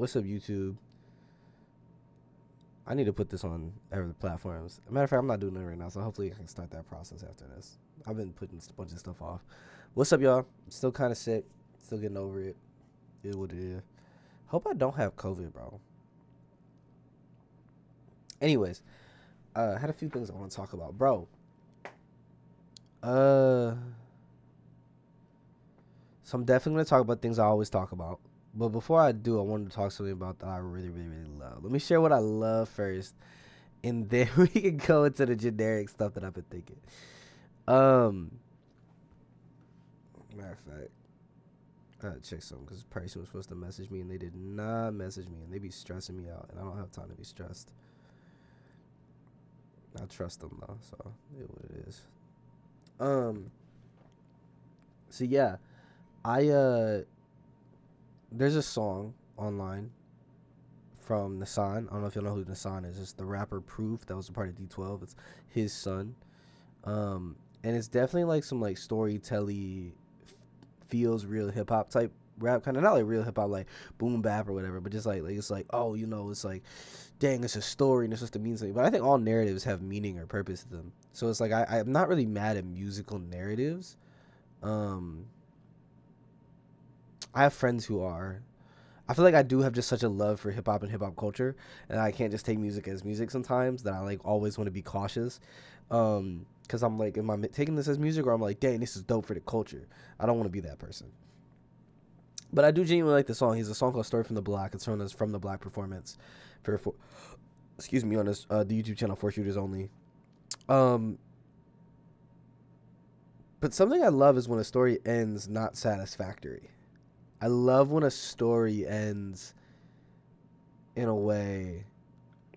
What's up, YouTube? I need to put this on every platforms. Matter of fact, I'm not doing it right now, so hopefully I can start that process after this. I've been putting a bunch of stuff off. What's up, y'all? Still kind of sick. Still getting over it. It is what it is. Hope I don't have COVID, bro. Anyways, I had a few things I want to talk about, bro. So I'm definitely gonna talk about things I always talk about. But before I do, I wanted to talk something about that I really, really, really love. Let me share what I love first, and then we can go into the generic stuff that I've been thinking. Um, Matter of fact, I gotta check something because this person was supposed to message me and they did not message me, and they be stressing me out, and I don't have time to be stressed. I trust them though, so it is what it is. So yeah, I there's a song online from Nassan. I don't know if you know who Nassan is. It's the rapper Proof that was a part of D12. It's his son. And it's definitely like some like storytelling, feels real hip hop type rap, kind of not like real hip hop like boom bap or whatever, but just like it's like, oh, it's like, dang, it's a story and it's supposed to mean something. But I think all narratives have meaning or purpose to them. So it's like I'm not really mad at musical narratives. I have friends who are. I feel like I do have just such a love for hip hop and hip hop culture, and I can't just take music as music sometimes. That I like always want to be cautious, because I'm like, am I taking this as music, or I'm like, dang, this is dope for the culture. I don't want to be that person. But I do genuinely like the song. He's a song called "Story from the Block." It's from From the Block Performance, for excuse me, on this the YouTube channel for shooters only. Um, but something I love is when a story ends not satisfactory. I love when a story ends in a way.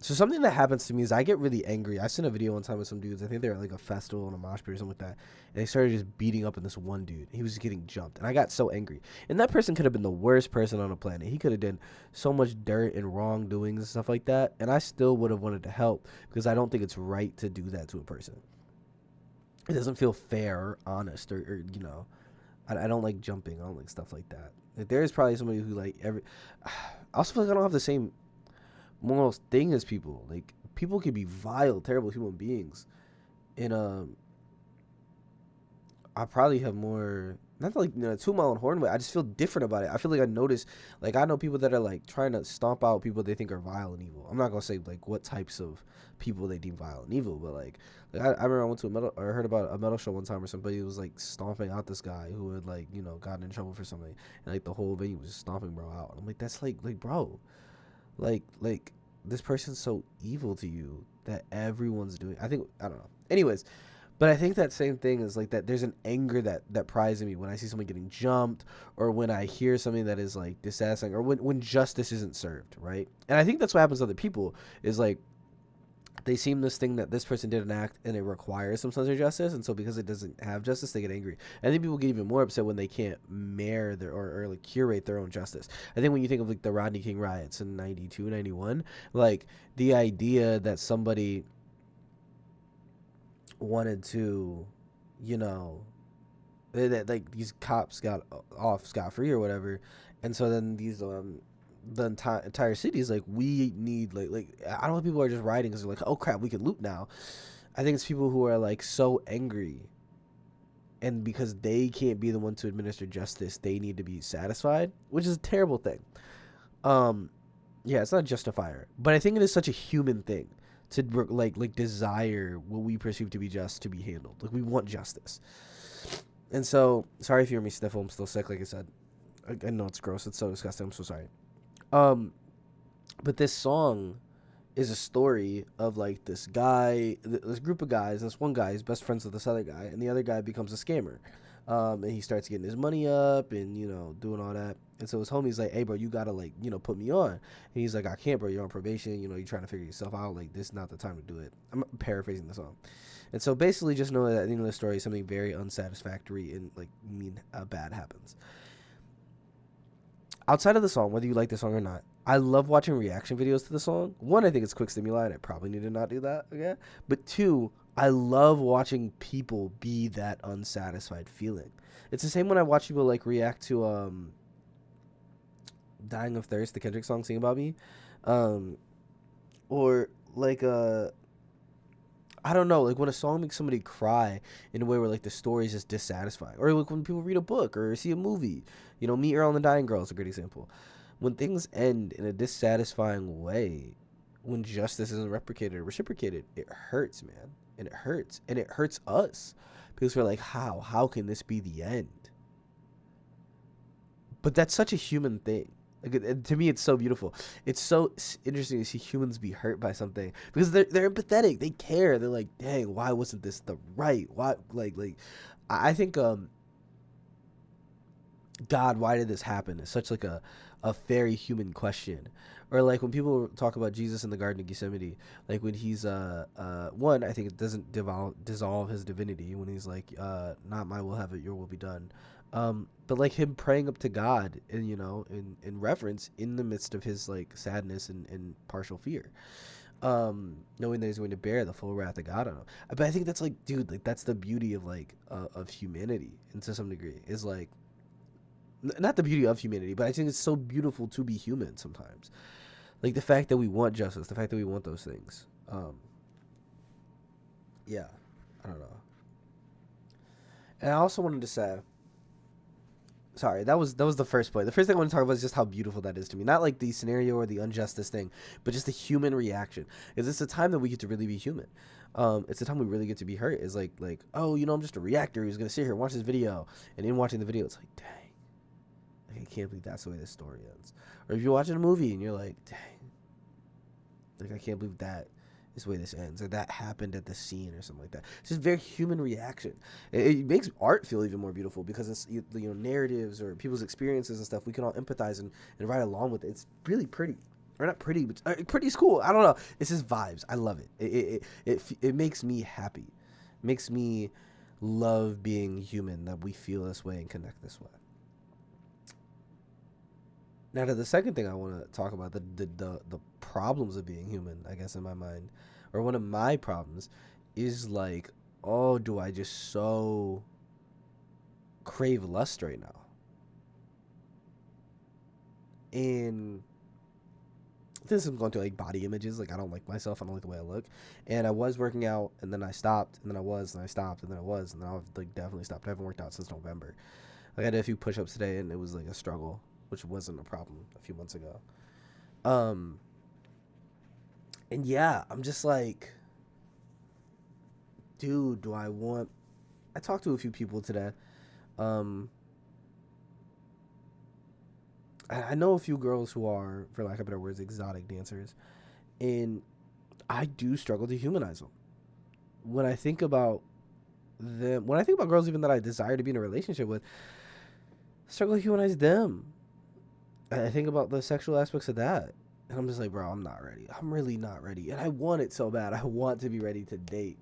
So something that happens to me is I get really angry. I sent a video one time with some dudes. I think they were at like a festival in a mosh pit or something like that. And they started just beating up on this one dude. He was just getting jumped. And I got so angry. And that person could have been the worst person on the planet. He could have done so much dirt and wrongdoings and stuff like that. And I still would have wanted to help because I don't think it's right to do that to a person. It doesn't feel fair or honest or I don't like jumping. I don't like stuff like that. Like, there is probably somebody who like I also feel like I don't have the same moral thing as people. Like, people can be vile, terrible human beings, and I probably have more, not like to my own horn, but I just feel different about it. I feel like I notice, like, I know people that are like trying to stomp out people they think are vile and evil. I'm not gonna say like what types of people they deem vile and evil, but like I remember I went to a metal or heard about a metal show one time where somebody was like stomping out this guy who had like gotten in trouble for something, and like the whole venue was just stomping bro out. I'm like, that's like bro, like this person's so evil to you that everyone's doing. I don't know. Anyways, but I think that same thing is like that. There's an anger that pries in me when I see someone getting jumped, or when I hear something that is like dissatisfying, or when justice isn't served, right? And I think that's what happens to other people is like they seem this thing that this person did an act and it requires some sense of justice, and so because it doesn't have justice, they get angry. I think people get even more upset when they can't mirror their or like curate their own justice. I think when you think of like the Rodney King riots in 92, 91, like the idea that somebody wanted to, that like these cops got off scot-free or whatever, and so then these the entire city is like, we need like I don't know if people are just rioting because they're like, oh crap, we can loot now. I think it's people who are like so angry, and because they can't be the one to administer justice, they need to be satisfied, which is a terrible thing. Yeah, it's not a justifier, but I think it is such a human thing to like desire what we perceive to be just to be handled. Like, we want justice. And so, sorry if you hear me sniffle. I'm still sick, like I said. I know it's gross. It's so disgusting. I'm so sorry. But this song is a story of like this guy, this group of guys. This one guy is best friends with this other guy, and the other guy becomes a scammer. And he starts getting his money up and doing all that. And so his homie's like, hey bro, you gotta like put me on. And he's like, I can't, bro, you're on probation, you're trying to figure yourself out, like this is not the time to do it. I'm paraphrasing the song. And so basically just know that at the end of the story something very unsatisfactory and like bad happens. Outside of the song, whether you like the song or not, I love watching reaction videos to the song. One, I think it's quick stimuli, and I probably need to not do that again. But two, I love watching people be that unsatisfied feeling. It's the same when I watch people like react to Dying of Thirst, the Kendrick song, Sing About Me. Um, or like I don't know, like when a song makes somebody cry in a way where like the story is just dissatisfying, or like when people read a book or see a movie. Meet Earl and the Dying Girl is a great example. When things end in a dissatisfying way, when justice isn't replicated or reciprocated, it hurts, man, and it hurts, and it hurts us because we're like, how can this be the end? But that's such a human thing. Like to me, it's so beautiful. It's so interesting to see humans be hurt by something because they're empathetic. They care. They're like, dang, why wasn't this the right? Why like I think God, why did this happen? It's such like a very human question. Or like when people talk about Jesus in the Garden of Gethsemane, like when he's one, I think it doesn't dissolve his divinity when he's like, not my will have it, your will be done. But like him praying up to God, and in reverence in the midst of his like sadness and partial fear, knowing that he's going to bear the full wrath of God on him. But I think that's like, dude, like that's the beauty of like of humanity, and to some degree is like not the beauty of humanity, but I think it's so beautiful to be human sometimes. Like the fact that we want justice, the fact that we want those things. Yeah, I don't know. And I also wanted to say, sorry, that was the first point. The first thing I want to talk about is just how beautiful that is to me. Not like the scenario or the injustice thing, but just the human reaction. Is it's a time that we get to really be human. It's a time we really get to be hurt. Is like, oh, I'm just a reactor who's gonna sit here and watch this video, and in watching the video, it's like, dang, like, I can't believe that's the way this story ends. Or if you're watching a movie and you're like, dang, like I can't believe that is the way this ends, or that happened at the scene, or something like that. It's just very human reaction. It makes art feel even more beautiful because it's narratives or people's experiences and stuff. We can all empathize and ride along with it. It's really pretty, or not pretty, but pretty is cool. I don't know. It's just vibes. I love it. It makes me happy. It makes me love being human, that we feel this way and connect this way. Now, to the second thing I want to talk about, the problems of being human, I guess, in my mind, or one of my problems, is like, oh, do I just so crave lust right now? And this is going to like body images. Like I don't like myself. I don't like the way I look. And I was working out, and then I stopped, and then I was, and I stopped, and then I was, and then I've like definitely stopped. I haven't worked out since November. Like I did a few push-ups today, and it was like a struggle, which wasn't a problem a few months ago. Um, and yeah, I'm just like, dude, do I want? I talked to a few people today. Um, I know a few girls who are, for lack of better words, exotic dancers, and I do struggle to humanize them. When I think about them, when I think about girls even that I desire to be in a relationship with, I struggle to humanize them. I think about the sexual aspects of that, and I'm just like, bro, I'm not ready. I'm really not ready, and I want it so bad. I want to be ready to date.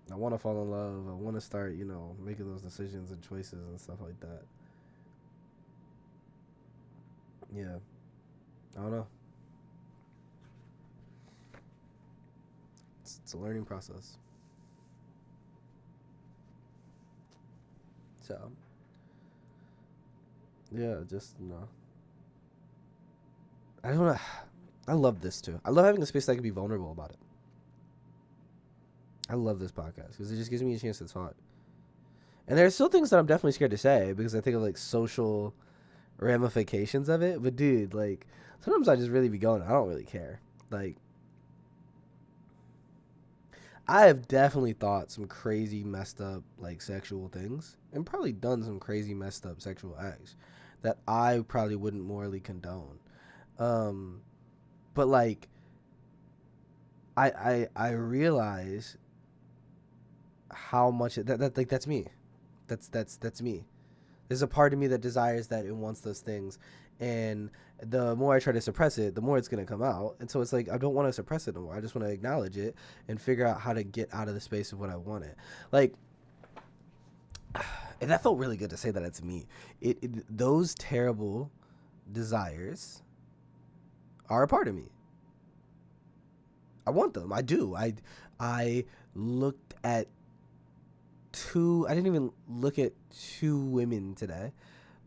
I want to fall in love. I want to start, making those decisions and choices and stuff like that. Yeah, I don't know. It's a learning process. So, yeah, just I don't know. I love this too. I love having a space that I can be vulnerable about it. I love this podcast because it just gives me a chance to talk. And there's still things that I'm definitely scared to say because I think of like social ramifications of it. But dude, like sometimes I just really be going, I don't really care. Like I have definitely thought some crazy messed up like sexual things and probably done some crazy messed up sexual acts that I probably wouldn't morally condone. Um but like I realize how much that like that's me. That's me. There's a part of me that desires that and wants those things, and the more I try to suppress it, the more it's gonna come out. And so it's like I don't want to suppress it no more. I just want to acknowledge it and figure out how to get out of the space of what I wanted. Like, and that felt really good to say that it's me. Those terrible desires are a part of me. I want them. I do. I looked at two. I didn't even look at two women today,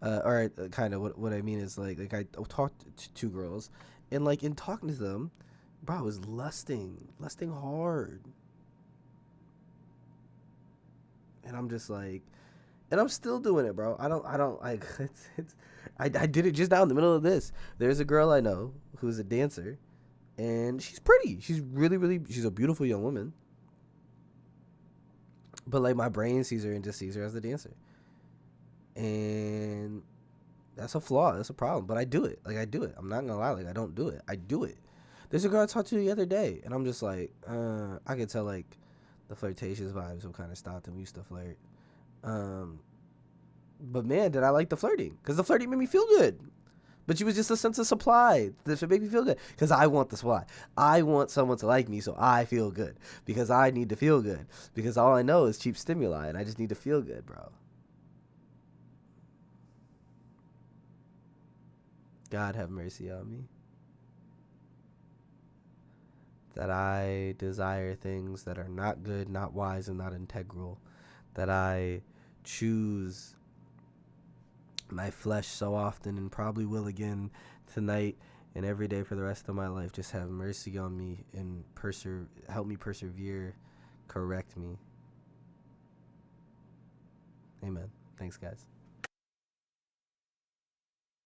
Or kind of what I mean is like I talked to two girls, and like in talking to them, bro, I was lusting hard, and I'm just like, and I'm still doing it, bro. I don't like I did it just now in the middle of this. There's a girl I know who's a dancer, and she's pretty. She's really she's a beautiful young woman. But like my brain sees her and just sees her as a dancer, and that's a flaw. That's a problem. But I do it. Like I do it. I'm not gonna lie. Like I don't do it. I do it. There's a girl I talked to the other day, and I'm just like, I could tell like the flirtatious vibes have kind of stopped, and we used to flirt. Um, but man, did I like the flirting? Because the flirting made me feel good. But she was just a sense of supply that should make me feel good. Because I want the supply. I want someone to like me so I feel good. Because I need to feel good. Because all I know is cheap stimuli and I just need to feel good, bro. God have mercy on me. That I desire things that are not good, not wise, and not integral. That I choose my flesh so often and probably will again tonight and every day for the rest of my life. Just have mercy on me and help me persevere, correct me. Amen. Thanks, guys.